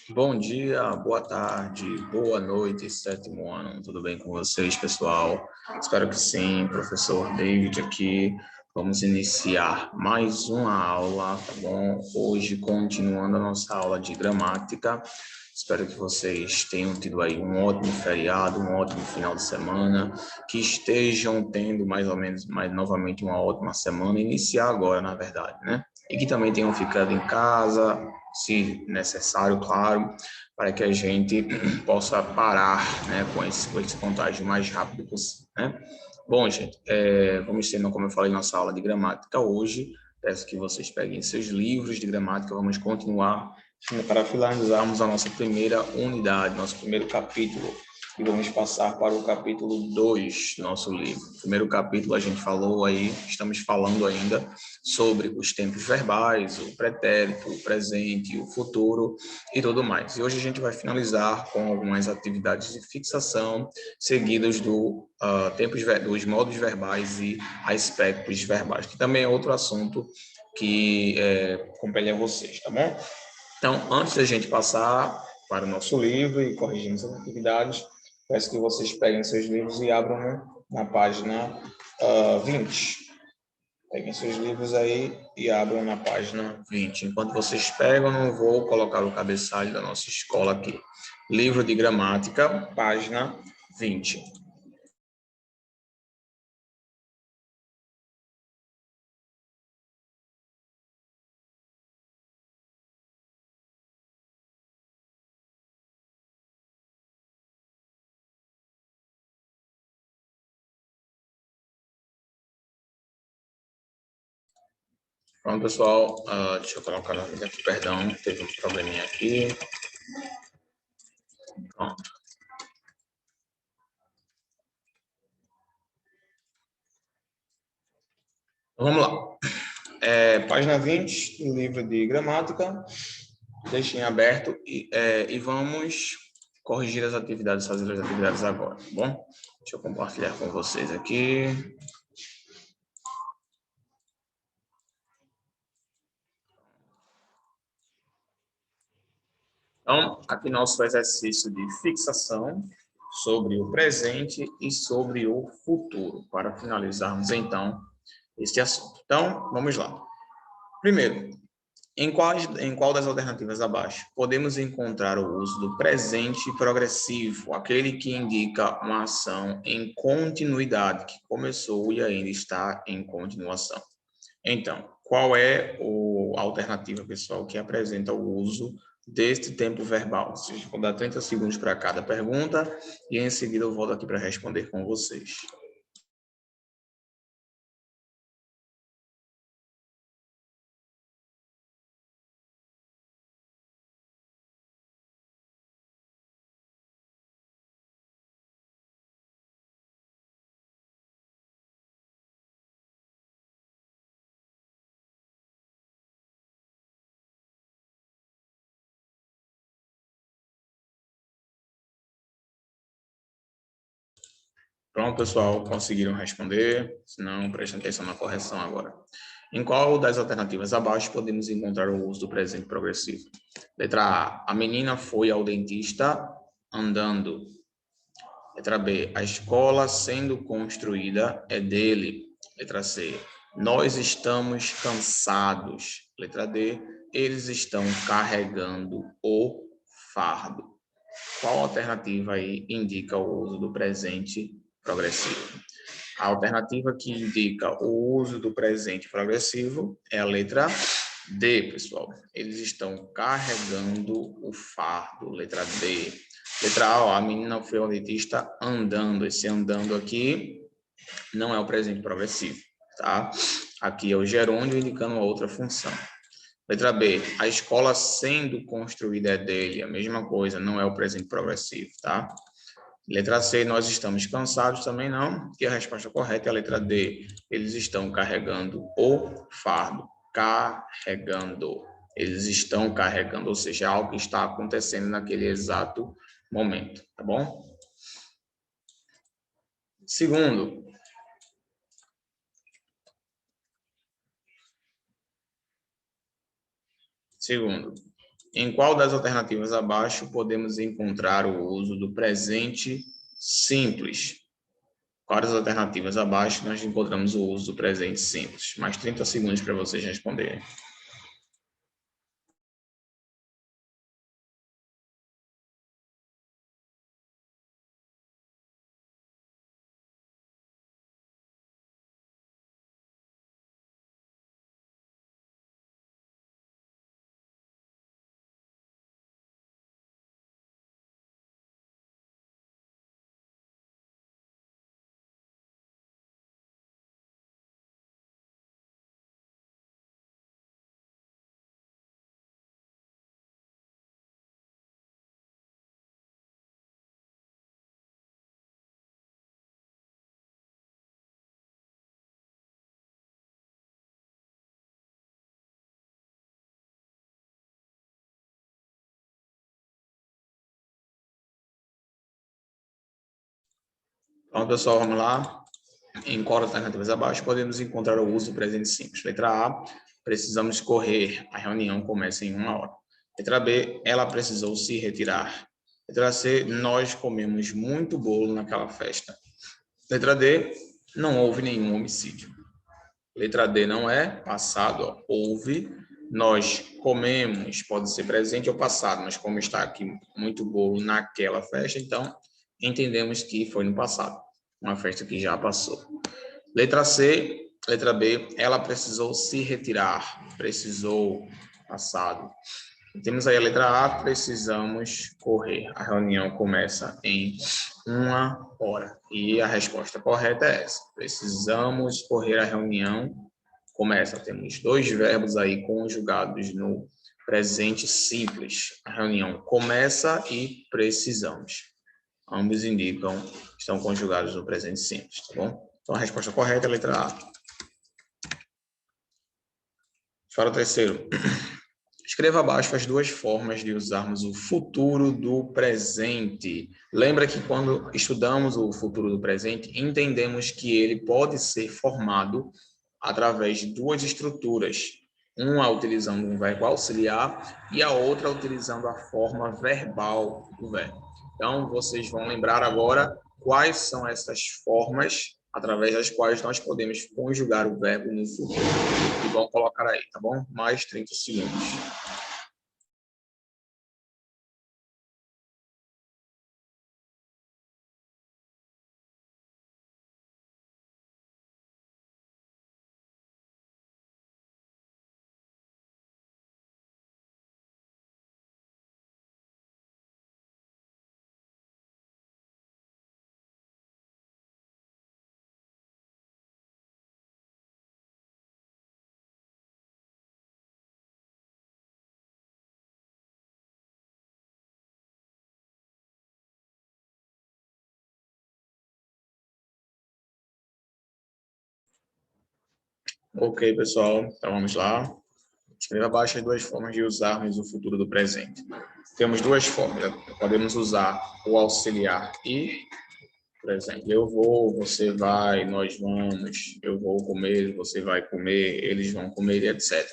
Bom dia, boa tarde, boa noite, sétimo ano. Tudo bem com vocês, pessoal? Espero que sim. Professor David aqui. Vamos iniciar mais uma aula, tá bom? Hoje, continuando a nossa aula de gramática. Espero que vocês tenham tido aí um ótimo feriado, um ótimo final de semana, que estejam tendo mais ou menos, mais novamente, uma ótima semana, iniciar agora, na verdade, né? E que também tenham ficado em casa, se necessário, claro, para que a gente possa parar, né, com esse contágio o mais rápido possível, né? Bom, gente, vamos ter, como eu falei, nossa aula de gramática hoje. Peço que vocês peguem seus livros de gramática. Vamos continuar para finalizarmos a nossa primeira unidade, nosso primeiro capítulo. E vamos passar para o capítulo 2 do nosso livro. No primeiro capítulo a gente falou aí, estamos falando ainda sobre os tempos verbais, o pretérito, o presente, o futuro e tudo mais. E hoje a gente vai finalizar com algumas atividades de fixação seguidas dos modos verbais e aspectos verbais, que também é outro assunto que compete a vocês, tá bom? Então, antes da gente passar para o nosso livro e corrigir essas atividades, peço que vocês peguem seus livros e abram na página 20. Peguem seus livros aí e abram na página 20. Enquanto vocês pegam, eu vou colocar o cabeçalho da nossa escola aqui. Livro de gramática, página 20. Pronto, pessoal, deixa eu colocar na vida aqui, perdão, teve um probleminha aqui. Pronto. Então, vamos lá. Página 20 do livro de gramática. Deixem aberto e vamos corrigir as atividades, fazer as atividades agora, tá bom? Deixa eu compartilhar com vocês aqui. Então, aqui nosso exercício de fixação sobre o presente e sobre o futuro, para finalizarmos, então, este assunto. Então, vamos lá. Primeiro, em qual das alternativas abaixo podemos encontrar o uso do presente progressivo, aquele que indica uma ação em continuidade, que começou e ainda está em continuação? Então, qual é a alternativa, pessoal, que apresenta o uso deste tempo verbal? Vou dar 30 segundos para cada pergunta e em seguida eu volto aqui para responder com vocês. Pronto, pessoal, conseguiram responder? Se não, prestem atenção na correção agora. Em qual das alternativas abaixo podemos encontrar o uso do presente progressivo? Letra A, a menina foi ao dentista andando. Letra B, a escola sendo construída é dele. Letra C, nós estamos cansados. Letra D, eles estão carregando o fardo. Qual alternativa aí indica o uso do presente progressivo? A alternativa que indica o uso do presente progressivo é a letra D, pessoal. Eles estão carregando o fardo. Letra D. Letra A, ó, a menina foi ao dentista andando. Esse andando aqui não é o presente progressivo, tá? Aqui é o gerúndio indicando uma outra função. Letra B, a escola sendo construída é dele, a mesma coisa, não é o presente progressivo, tá? Letra C, nós estamos cansados, também não. E a resposta correta é a letra D, eles estão carregando o fardo. Carregando. Eles estão carregando, ou seja, algo que está acontecendo naquele exato momento, tá bom? Segundo, Em qual das alternativas abaixo podemos encontrar o uso do presente simples? Quais das alternativas abaixo nós encontramos o uso do presente simples? Mais 30 segundos para vocês responderem. Então, pessoal, vamos lá. Em qual alternativas abaixo podemos encontrar o uso do presente simples? Letra A, precisamos correr. A reunião começa em 1 hora. Letra B, ela precisou se retirar. Letra C, nós comemos muito bolo naquela festa. Letra D, não houve nenhum homicídio. Letra D não é passado, ó, houve. Nós comemos, pode ser presente ou passado, mas como está aqui muito bolo naquela festa, então entendemos que foi no passado, uma festa que já passou. Letra C, letra B, ela precisou se retirar, precisou, passado. Temos aí a letra A, precisamos correr. A reunião começa em 1 hora. E a resposta correta é essa. Precisamos correr, a reunião começa. Temos dois verbos aí conjugados no presente simples. A reunião começa e precisamos. Ambos indicam, estão conjugados no presente simples, tá bom? Então a resposta correta é a letra A. Para o terceiro. Escreva abaixo as duas formas de usarmos o futuro do presente. Lembra que quando estudamos o futuro do presente, entendemos que ele pode ser formado através de duas estruturas. Uma utilizando um verbo auxiliar e a outra utilizando a forma verbal do verbo. Então, vocês vão lembrar agora quais são essas formas através das quais nós podemos conjugar o verbo no futuro. E vão colocar aí, tá bom? Mais 30 segundos. Ok, pessoal, então vamos lá. Escreva abaixo as duas formas de usarmos o futuro do presente. Temos duas formas. Podemos usar o auxiliar ir, por exemplo, eu vou, você vai, nós vamos, eu vou comer, você vai comer, eles vão comer, etc.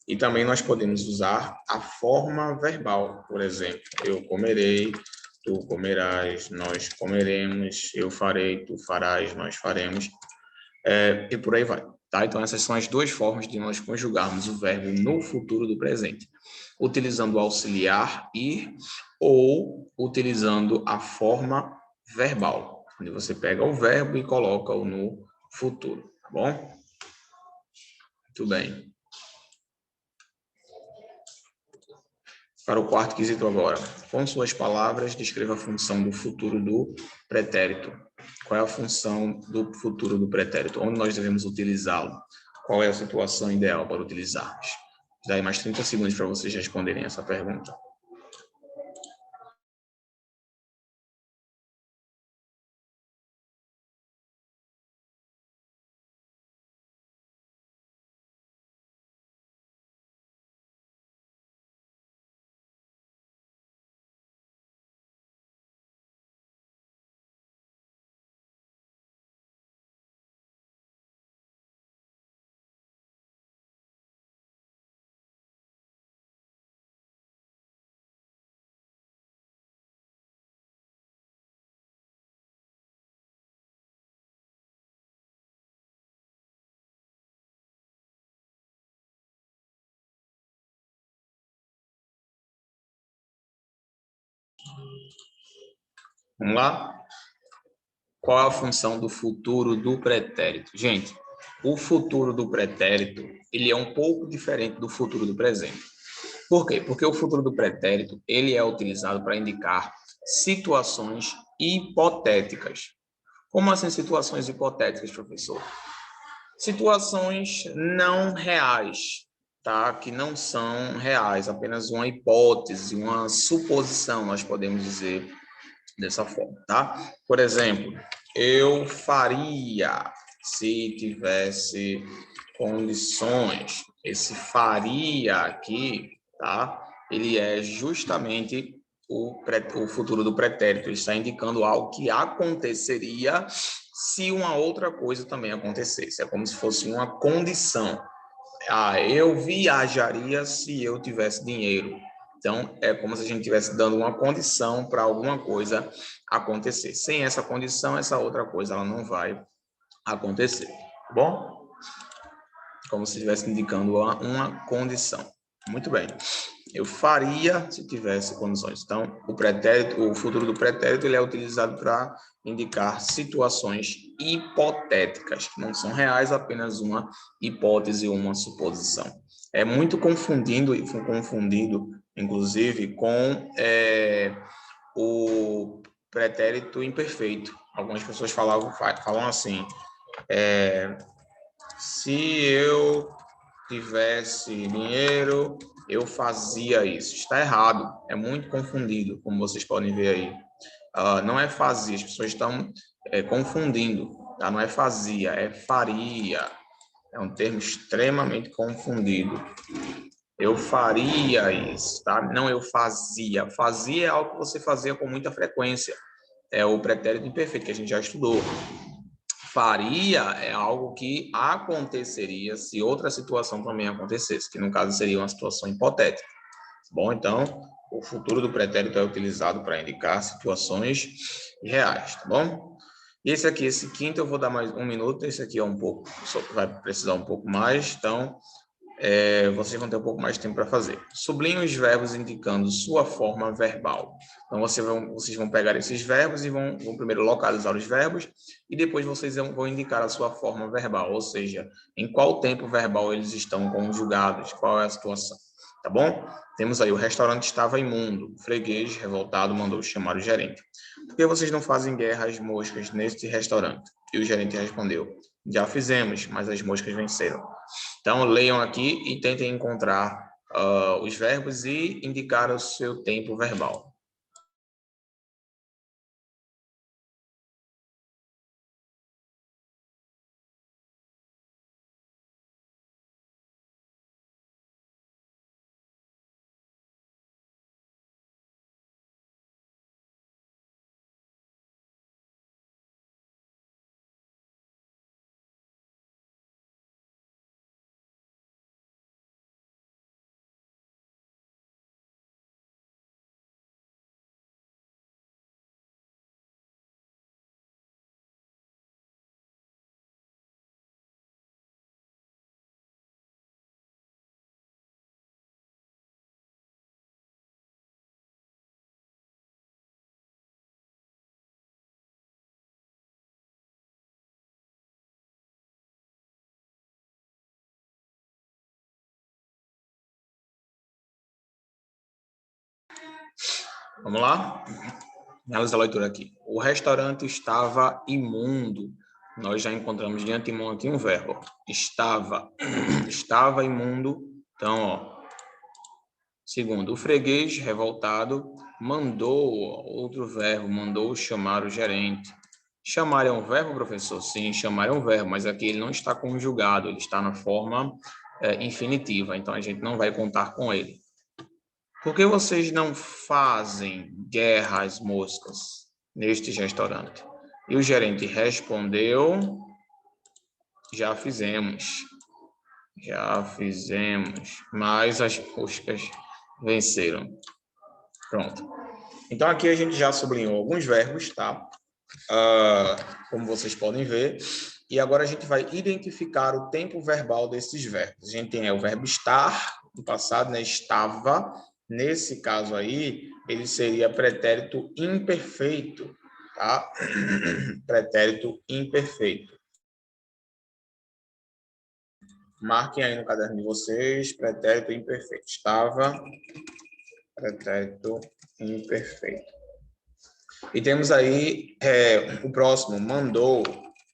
E também nós podemos usar a forma verbal, por exemplo, eu comerei, tu comerás, nós comeremos, eu farei, tu farás, nós faremos, e por aí vai. Tá? Então, essas são as duas formas de nós conjugarmos o verbo no futuro do presente, utilizando o auxiliar ir ou utilizando a forma verbal, onde você pega o verbo e coloca-o no futuro, tá bom? Muito bem. Para o quarto quesito agora. Com suas palavras, descreva a função do futuro do pretérito. Qual é a função do futuro do pretérito? Onde nós devemos utilizá-lo? Qual é a situação ideal para utilizarmos? Daí mais 30 segundos para vocês responderem essa pergunta. Vamos lá? Qual é a função do futuro do pretérito? Gente, o futuro do pretérito, ele é um pouco diferente do futuro do presente. Por quê? Porque o futuro do pretérito, ele é utilizado para indicar situações hipotéticas. Como assim situações hipotéticas, professor? Situações não reais, tá? Que não são reais, apenas uma hipótese, uma suposição, nós podemos dizer dessa forma, tá? Por exemplo, eu faria se tivesse condições. Esse faria aqui, tá? Ele é justamente o futuro do pretérito. Ele está indicando algo que aconteceria se uma outra coisa também acontecesse. É como se fosse uma condição. Ah, eu viajaria se eu tivesse dinheiro. Então, é como se a gente estivesse dando uma condição para alguma coisa acontecer. Sem essa condição, essa outra coisa ela não vai acontecer. Tá bom? Como se estivesse indicando uma condição. Muito bem. Eu faria se tivesse condições. Então, o pretérito, o futuro do pretérito, ele é utilizado para indicar situações hipotéticas, que não são reais, apenas uma hipótese ou uma suposição. É muito confundido, inclusive, com o pretérito imperfeito. Algumas pessoas falam assim, se eu tivesse dinheiro, eu fazia isso. Está errado, é muito confundido, como vocês podem ver aí. Não é fazia, as pessoas estão confundindo, tá? Não é fazia, é faria. É um termo extremamente confundido. Eu faria isso, tá? Não eu fazia. Fazia é algo que você fazia com muita frequência. É o pretérito imperfeito que a gente já estudou. Faria é algo que aconteceria se outra situação também acontecesse, que no caso seria uma situação hipotética. Bom, então, o futuro do pretérito é utilizado para indicar situações reais, tá bom? E esse quinto eu vou dar mais um minuto, esse aqui é um pouco, vai precisar um pouco mais, então vocês vão ter um pouco mais de tempo para fazer. Sublinhe os verbos indicando sua forma verbal. Então, vocês vão pegar esses verbos e vão primeiro localizar os verbos e depois vocês vão indicar a sua forma verbal, ou seja, em qual tempo verbal eles estão conjugados, qual é a situação, tá bom? Temos aí, o restaurante estava imundo, o freguês, revoltado, mandou chamar o gerente. Por que vocês não fazem guerra às moscas neste restaurante? E o gerente respondeu, já fizemos, mas as moscas venceram. Então, leiam aqui e tentem encontrar os verbos e indicar o seu tempo verbal. Vamos lá? Análise da leitura aqui. O restaurante estava imundo. Nós já encontramos de antemão aqui um verbo. Estava. Estava imundo. Então, ó. Segundo, o freguês revoltado mandou, outro verbo, mandou chamar o gerente. Chamar é um verbo, professor? Sim, chamar é um verbo, mas aqui ele não está conjugado, ele está na forma infinitiva, então a gente não vai contar com ele. Por que vocês não fazem guerra às moscas neste restaurante? E o gerente respondeu, já fizemos. Já fizemos, mas as moscas venceram. Pronto. Então, aqui a gente já sublinhou alguns verbos, tá? Como vocês podem ver. E agora a gente vai identificar o tempo verbal desses verbos. A gente tem o verbo estar, no passado, né? Estava. Nesse caso aí, ele seria pretérito imperfeito, tá? Pretérito imperfeito. Marquem aí no caderno de vocês, pretérito imperfeito. Estava, pretérito imperfeito. E temos aí o próximo, mandou.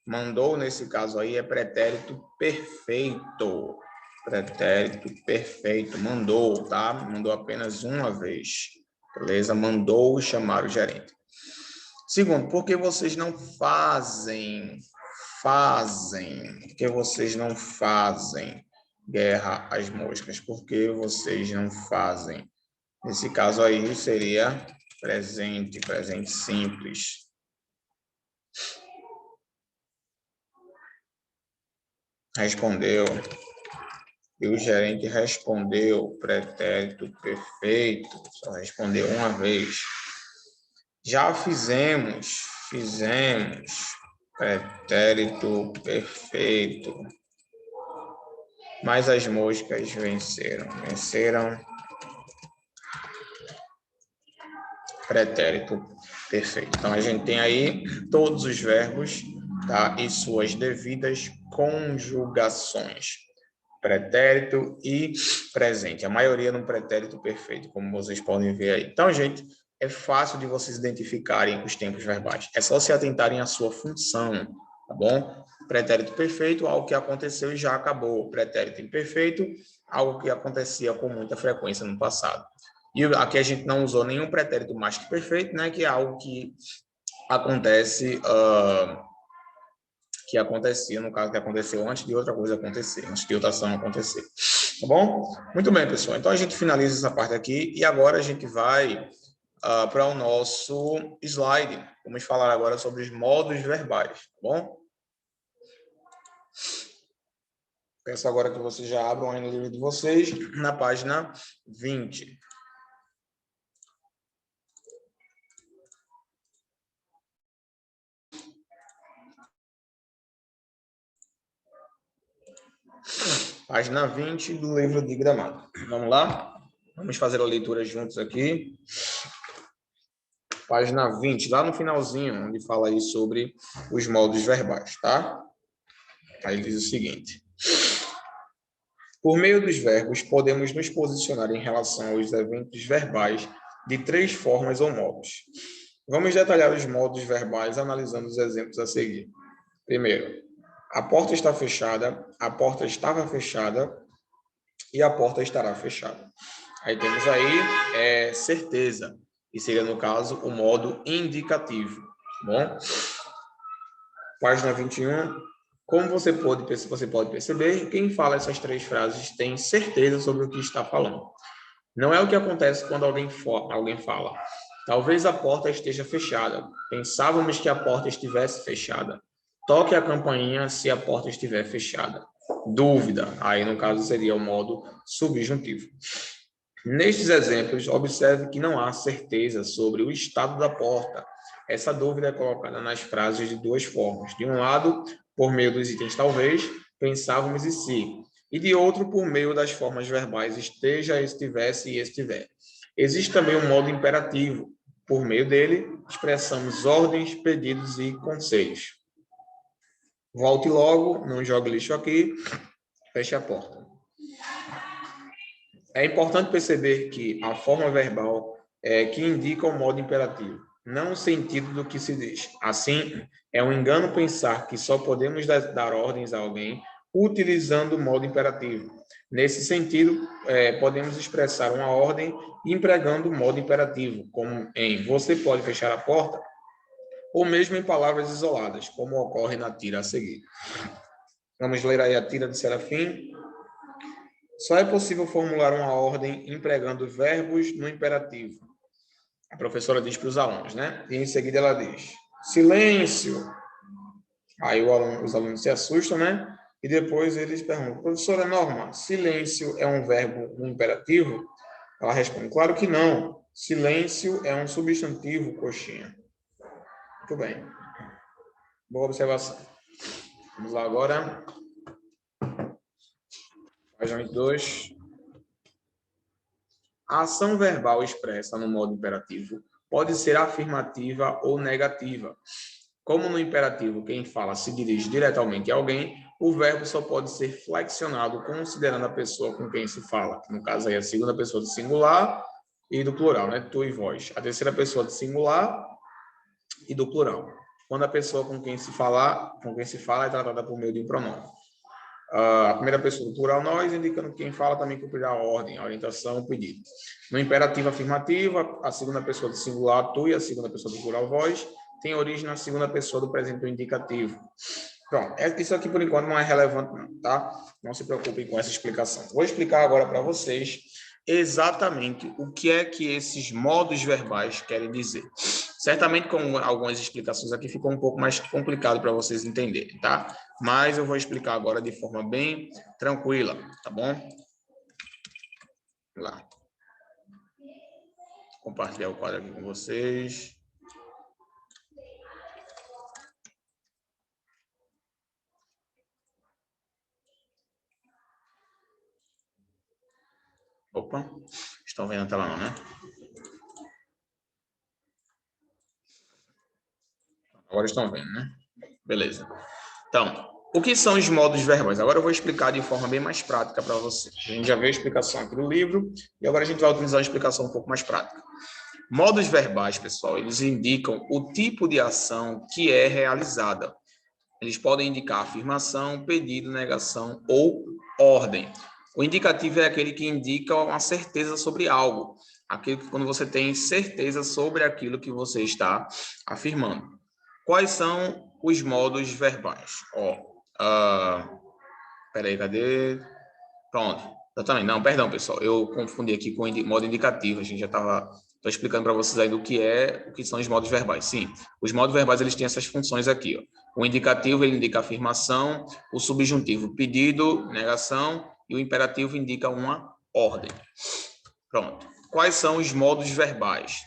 Mandou, nesse caso aí, é pretérito perfeito. Pretérito perfeito. Mandou, tá? Mandou apenas uma vez. Beleza? Mandou chamar o gerente. Segundo, por que vocês não fazem? Fazem. Por que vocês não fazem guerra às moscas? Por que vocês não fazem? Nesse caso aí seria presente, presente simples. Respondeu. E o gerente respondeu, pretérito perfeito, só respondeu uma vez. Já fizemos, pretérito perfeito. Mas as moscas venceram, pretérito perfeito. Então, a gente tem aí todos os verbos, tá? E suas devidas conjugações. Pretérito e presente. A maioria no pretérito perfeito, como vocês podem ver aí. Então, gente, é fácil de vocês identificarem os tempos verbais. É só se atentarem à sua função, tá bom? Pretérito perfeito, algo que aconteceu e já acabou. Pretérito imperfeito, algo que acontecia com muita frequência no passado. E aqui a gente não usou nenhum pretérito mais que perfeito, né? Que é algo que acontece, que acontecia, no caso que aconteceu antes de outra coisa acontecer, antes de outra ação acontecer. Tá bom? Muito bem, pessoal. Então a gente finaliza essa parte aqui e agora a gente vai para o nosso slide. Vamos falar agora sobre os modos verbais, tá bom? Peço agora que vocês já abram aí no livro de vocês, na página 20. Página 20 do livro de gramática. Vamos lá? Vamos fazer a leitura juntos aqui. Página 20, lá no finalzinho, onde fala aí sobre os modos verbais, tá? Aí diz o seguinte: por meio dos verbos, podemos nos posicionar em relação aos eventos verbais de três formas ou modos. Vamos detalhar os modos verbais analisando os exemplos a seguir. Primeiro, a porta está fechada, a porta estava fechada e a porta estará fechada. Aí temos aí certeza, que seria, no caso, o modo indicativo. Bom? Página 21. Como você pode perceber, quem fala essas três frases tem certeza sobre o que está falando. Não é o que acontece quando alguém fala. Talvez a porta esteja fechada. Pensávamos que a porta estivesse fechada. Toque a campainha se a porta estiver fechada. Dúvida. Aí, no caso, seria o modo subjuntivo. Nestes exemplos, observe que não há certeza sobre o estado da porta. Essa dúvida é colocada nas frases de duas formas. De um lado, por meio dos itens talvez, pensávamos e se. E de outro, por meio das formas verbais esteja, estivesse e estiver. Existe também um modo imperativo. Por meio dele, expressamos ordens, pedidos e conselhos. Volte logo, não jogue lixo aqui, feche a porta. É importante perceber que a forma verbal é que indica o modo imperativo, não o sentido do que se diz. Assim, é um engano pensar que só podemos dar ordens a alguém utilizando o modo imperativo. Nesse sentido, podemos expressar uma ordem empregando o modo imperativo, como em você pode fechar a porta, ou mesmo em palavras isoladas, como ocorre na tira a seguir. Vamos ler aí a tira de Serafim. Só é possível formular uma ordem empregando verbos no imperativo. A professora diz para os alunos, né? E em seguida ela diz: silêncio. Aí os alunos se assustam, né? E depois eles perguntam: professora Norma, silêncio é um verbo no imperativo? Ela responde: claro que não. Silêncio é um substantivo, coxinha. Muito bem. Boa observação. Vamos lá agora. Página 22. A ação verbal expressa no modo imperativo pode ser afirmativa ou negativa. Como no imperativo quem fala se dirige diretamente a alguém, o verbo só pode ser flexionado considerando a pessoa com quem se fala. No caso aí, a segunda pessoa do singular e do plural, né? Tu e vós. A terceira pessoa do singular e do plural. Quando a pessoa com quem se fala é tratada por meio de um pronome. A primeira pessoa do plural nós, indicando que quem fala também cumprirá a ordem, a orientação, o pedido. No imperativo afirmativo, a segunda pessoa do singular tu e a segunda pessoa do plural vós tem origem na segunda pessoa do presente do indicativo. Pronto, isso aqui por enquanto não é relevante não, tá? Não se preocupem com essa explicação. Vou explicar agora para vocês exatamente o que é que esses modos verbais querem dizer. Certamente com algumas explicações aqui ficou um pouco mais complicado para vocês entenderem, tá? Mas eu vou explicar agora de forma bem tranquila, tá bom? Vamos lá. Vou compartilhar o quadro aqui com vocês. Opa, estão vendo a tela não, né? Agora estão vendo, né? Beleza. Então, o que são os modos verbais? Agora eu vou explicar de forma bem mais prática para vocês. A gente já viu a explicação aqui no livro e agora a gente vai utilizar uma explicação um pouco mais prática. Modos verbais, pessoal, eles indicam o tipo de ação que é realizada. Eles podem indicar afirmação, pedido, negação ou ordem. O indicativo é aquele que indica uma certeza sobre algo. Aquele que quando você tem certeza sobre aquilo que você está afirmando. Quais são os modos verbais? Peraí, cadê? Pronto. Exatamente. Não, perdão, pessoal. Eu confundi aqui com modo indicativo. A gente já estava explicando para vocês aí o que são os modos verbais. Sim, os modos verbais eles têm essas funções aqui. Ó. O indicativo ele indica afirmação, o subjuntivo pedido, negação e o imperativo indica uma ordem. Pronto. Quais são os modos verbais?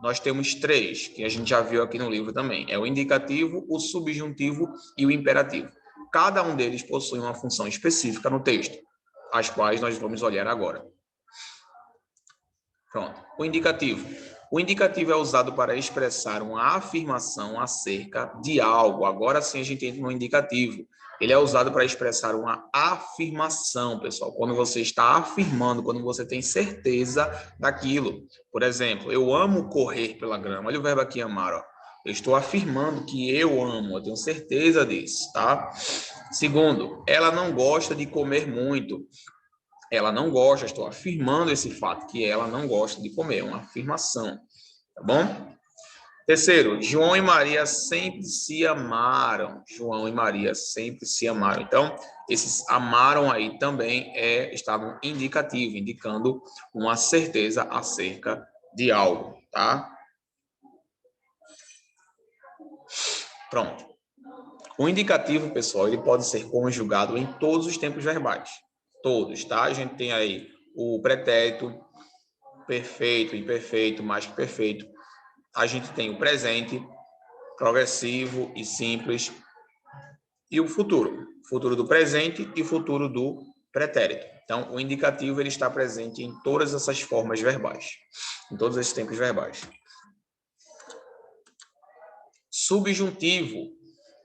Nós temos 3, que a gente já viu aqui no livro também. É o indicativo, o subjuntivo e o imperativo. Cada um deles possui uma função específica no texto, as quais nós vamos olhar agora. Pronto. O indicativo. O indicativo é usado para expressar uma afirmação acerca de algo. Agora sim a gente entra no indicativo. Ele é usado para expressar uma afirmação, pessoal. Quando você está afirmando, quando você tem certeza daquilo. Por exemplo, eu amo correr pela grama. Olha o verbo aqui, amar, ó. Eu estou afirmando que eu amo, eu tenho certeza disso, tá? Segundo, ela não gosta de comer muito. Ela não gosta, estou afirmando esse fato, que ela não gosta de comer, é uma afirmação, tá bom? Terceiro, João e Maria sempre se amaram. João e Maria sempre se amaram. Então, esses amaram aí também está no indicativo, indicando uma certeza acerca de algo, tá? Pronto. O indicativo, pessoal, ele pode ser conjugado em todos os tempos verbais. Todos, tá? A gente tem aí o pretérito, perfeito, imperfeito, mais que perfeito. A gente tem o presente, progressivo e simples, e o futuro do presente e futuro do pretérito. Então, o indicativo ele está presente em todas essas formas verbais, em todos esses tempos verbais. Subjuntivo.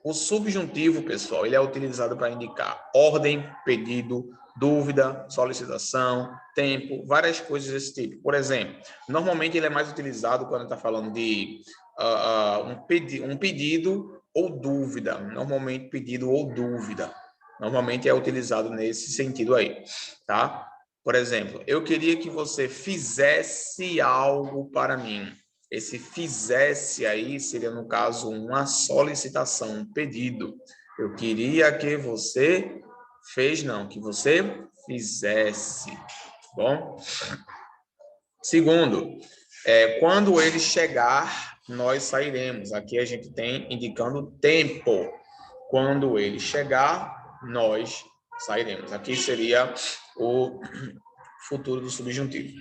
O subjuntivo, pessoal, ele é utilizado para indicar ordem, pedido, dúvida, solicitação, tempo, várias coisas desse tipo. Por exemplo, normalmente ele é mais utilizado quando está falando de um pedido ou dúvida. Normalmente, pedido ou dúvida. Normalmente é utilizado nesse sentido aí, tá? Por exemplo, eu queria que você fizesse algo para mim. Esse fizesse aí seria, no caso, uma solicitação, um pedido. Eu queria que você que você fizesse. Bom? Segundo, quando ele chegar, nós sairemos. Aqui a gente tem indicando tempo. Quando ele chegar, nós sairemos. Aqui seria o futuro do subjuntivo.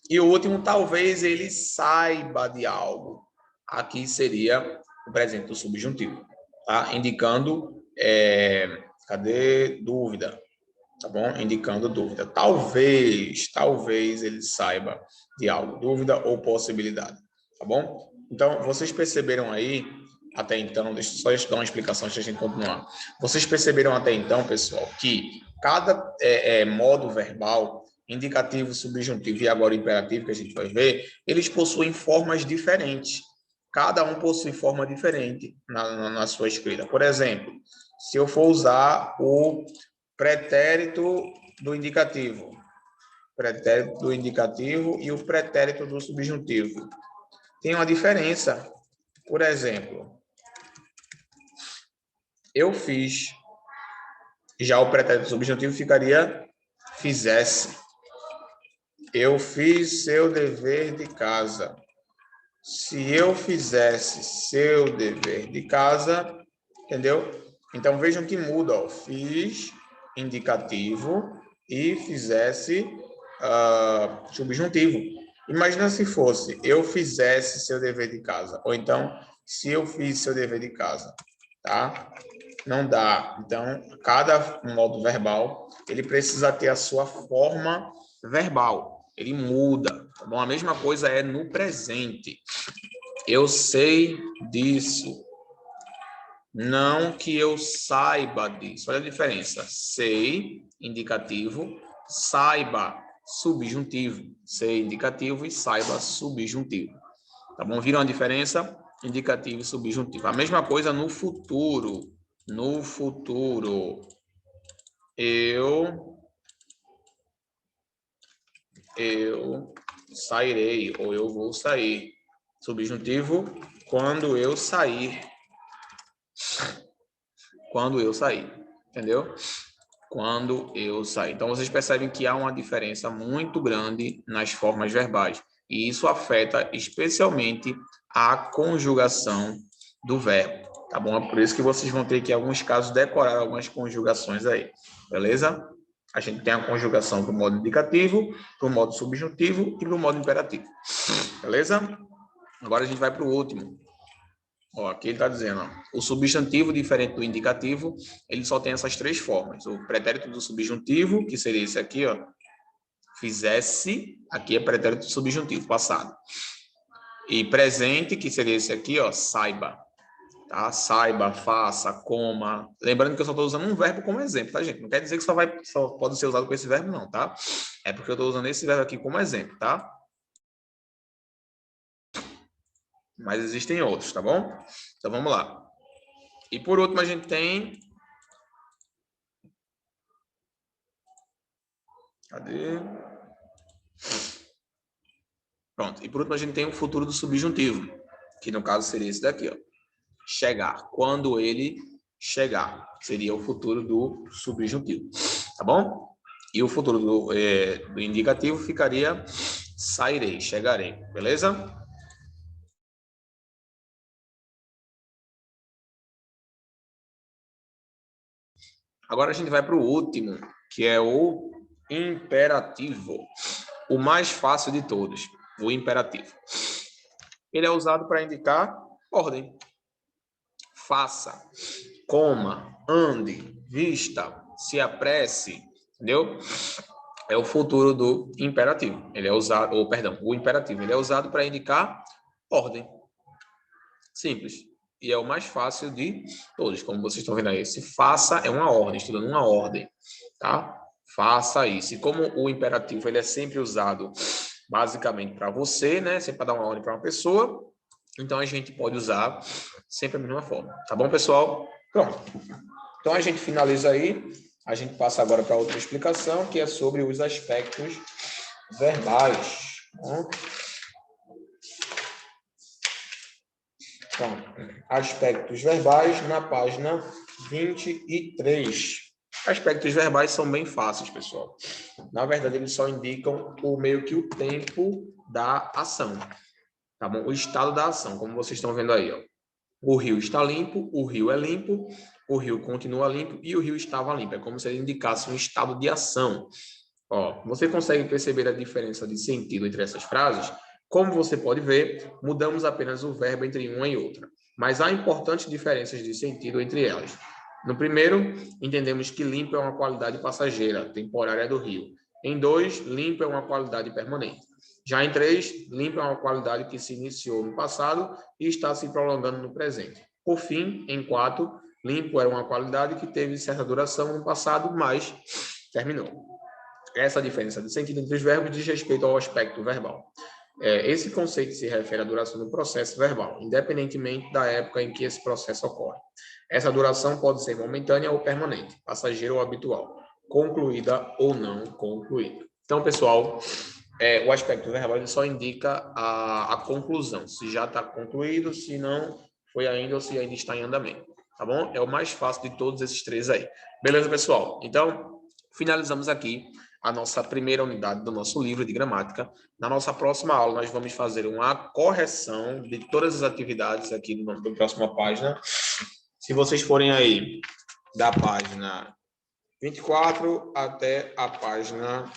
E o último, talvez ele saiba de algo. Aqui seria o presente do subjuntivo, tá? Indicando, cadê? Dúvida. tá bom? Indicando dúvida. Talvez ele saiba de algo, dúvida ou possibilidade, tá bom? Então, vocês perceberam aí, até então, deixa eu só dar uma explicação antes de a gente continuar. Vocês perceberam até então, pessoal, que cada modo verbal, indicativo, subjuntivo e agora imperativo, que a gente vai ver, eles possuem formas diferentes. Cada um possui forma diferente na sua escrita. Por exemplo, se eu for usar o pretérito do indicativo e o pretérito do subjuntivo. Tem uma diferença. Por exemplo, eu fiz. Já o pretérito subjuntivo ficaria fizesse. Eu fiz seu dever de casa. Se eu fizesse seu dever de casa, entendeu? Então, vejam que muda, ó. Fiz indicativo e fizesse subjuntivo. Imagina se fosse eu fizesse seu dever de casa, ou então se eu fiz seu dever de casa, tá? Não dá. Então, cada modo verbal, ele precisa ter a sua forma verbal. Ele muda, tá bom? A mesma coisa é no presente. Eu sei disso. Não que eu saiba disso. Olha a diferença. Sei, indicativo, saiba, subjuntivo. Sei, indicativo e saiba, subjuntivo. Tá bom? Viram a diferença? Indicativo e subjuntivo. A mesma coisa no futuro. No futuro, eu sairei ou eu vou sair. Subjuntivo, quando eu sair. Quando eu sair, entendeu? Quando eu sair. Então, vocês percebem que há uma diferença muito grande nas formas verbais. E isso afeta especialmente a conjugação do verbo, tá bom? É por isso que vocês vão ter que, em alguns casos, decorar algumas conjugações aí, beleza? A gente tem a conjugação para o modo indicativo, para o modo subjuntivo e para o modo imperativo, beleza? Agora a gente vai para o último. Ó, aqui ele está dizendo, ó, o substantivo, diferente do indicativo, ele só tem essas três formas. O pretérito do subjuntivo, que seria esse aqui, ó, fizesse, aqui é pretérito do subjuntivo, passado. E presente, que seria esse aqui, ó, saiba. Tá? Saiba, faça, coma. Lembrando que eu só estou usando um verbo como exemplo, tá, gente? Não quer dizer que só pode ser usado com esse verbo, não, tá? É porque eu estou usando esse verbo aqui como exemplo, tá? Mas existem outros, tá bom? Então, vamos lá. E por último, a gente tem... Cadê? Pronto. E por último, a gente tem o futuro do subjuntivo, que no caso seria esse daqui, ó. Chegar. Quando ele chegar. Seria o futuro do subjuntivo. Tá bom? E o futuro do indicativo ficaria sairei, chegarei. Beleza? Agora a gente vai para o último, que é o imperativo. O mais fácil de todos, o imperativo. Ele é usado para indicar ordem. Faça, coma, ande, vista, se apresse, entendeu? É o futuro do imperativo. Ele é usado, ou perdão, o imperativo. Ele é usado para indicar ordem. Simples. E é o mais fácil de todos, como vocês estão vendo aí. Esse faça é uma ordem, estudando uma ordem, tá? Faça isso. E como o imperativo ele é sempre usado basicamente para você, né? Sempre para dar uma ordem para uma pessoa, então a gente pode usar sempre a mesma forma. Tá bom, pessoal? Pronto. Então a gente finaliza aí. A gente passa agora para outra explicação, que é sobre os aspectos verbais. Então, aspectos verbais na página 23. Aspectos verbais são bem fáceis, pessoal. Na verdade, eles só indicam meio que o tempo da ação. Tá bom? O estado da ação, como vocês estão vendo aí, ó. O rio está limpo, o rio é limpo, o rio continua limpo e o rio estava limpo. É como se ele indicasse um estado de ação. Ó, você consegue perceber a diferença de sentido entre essas frases? Como você pode ver, mudamos apenas o verbo entre uma e outra. Mas há importantes diferenças de sentido entre elas. No primeiro, entendemos que limpo é uma qualidade passageira, temporária do rio. Em 2, limpo é uma qualidade permanente. Já em 3, limpo é uma qualidade que se iniciou no passado e está se prolongando no presente. Por fim, em 4, limpo era uma qualidade que teve certa duração no passado, mas terminou. Essa diferença de sentido entre os verbos diz respeito ao aspecto verbal. Esse conceito se refere à duração do processo verbal, independentemente da época em que esse processo ocorre. Essa duração pode ser momentânea ou permanente, passageira ou habitual, concluída ou não concluída. Então, pessoal, o aspecto verbal ele só indica a conclusão, se já está concluído, se não foi ainda ou se ainda está em andamento, tá bom? É o mais fácil de todos esses três aí. Beleza, pessoal? Então, finalizamos aqui a nossa primeira unidade do nosso livro de gramática. Na nossa próxima aula, nós vamos fazer uma correção de todas as atividades aqui da próxima página. Se vocês forem aí da página 24 até a página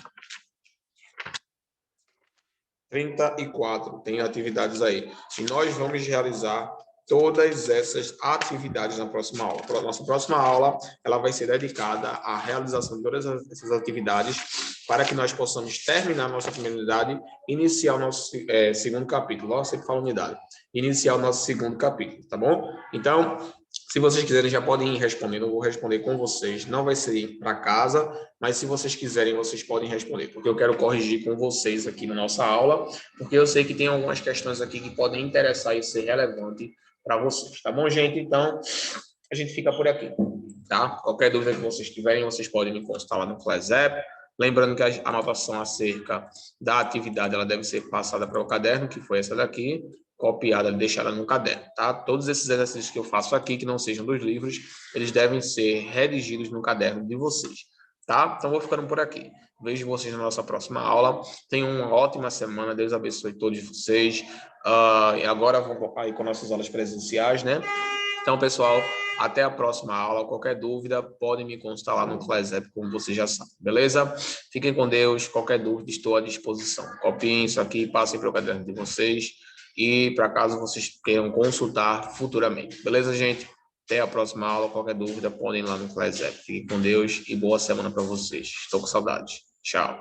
34, tem atividades aí. E nós vamos realizar todas essas atividades na próxima aula. A nossa próxima aula, ela vai ser dedicada à realização de todas essas atividades para que nós possamos terminar a nossa primeira unidade, iniciar o nosso segundo capítulo. Eu sempre falo unidade. Iniciar o nosso segundo capítulo, tá bom? Então, se vocês quiserem, já podem ir respondendo. Eu vou responder com vocês. Não vai ser para casa, mas se vocês quiserem, vocês podem responder, porque eu quero corrigir com vocês aqui na nossa aula, porque eu sei que tem algumas questões aqui que podem interessar e ser relevante para vocês, tá bom, gente? Então, a gente fica por aqui, tá? Qualquer dúvida que vocês tiverem, vocês podem me consultar lá no Class App. Lembrando que a anotação acerca da atividade, ela deve ser passada para o caderno, que foi essa daqui, copiada e deixada no caderno, tá? Todos esses exercícios que eu faço aqui, que não sejam dos livros, eles devem ser redigidos no caderno de vocês, tá? Então, vou ficando por aqui. Vejo vocês na nossa próxima aula. Tenham uma ótima semana. Deus abençoe todos vocês. E agora vamos aí com nossas aulas presenciais, né? Então, pessoal, até a próxima aula. Qualquer dúvida, podem me consultar lá no Class App, como vocês já sabem, beleza? Fiquem com Deus. Qualquer dúvida, estou à disposição. Copiem isso aqui, passem para o caderno de vocês. E para caso vocês queiram consultar futuramente. Beleza, gente? Até a próxima aula. Qualquer dúvida, podem ir lá no Class App. Fiquem com Deus e boa semana para vocês. Estou com saudade. Tchau.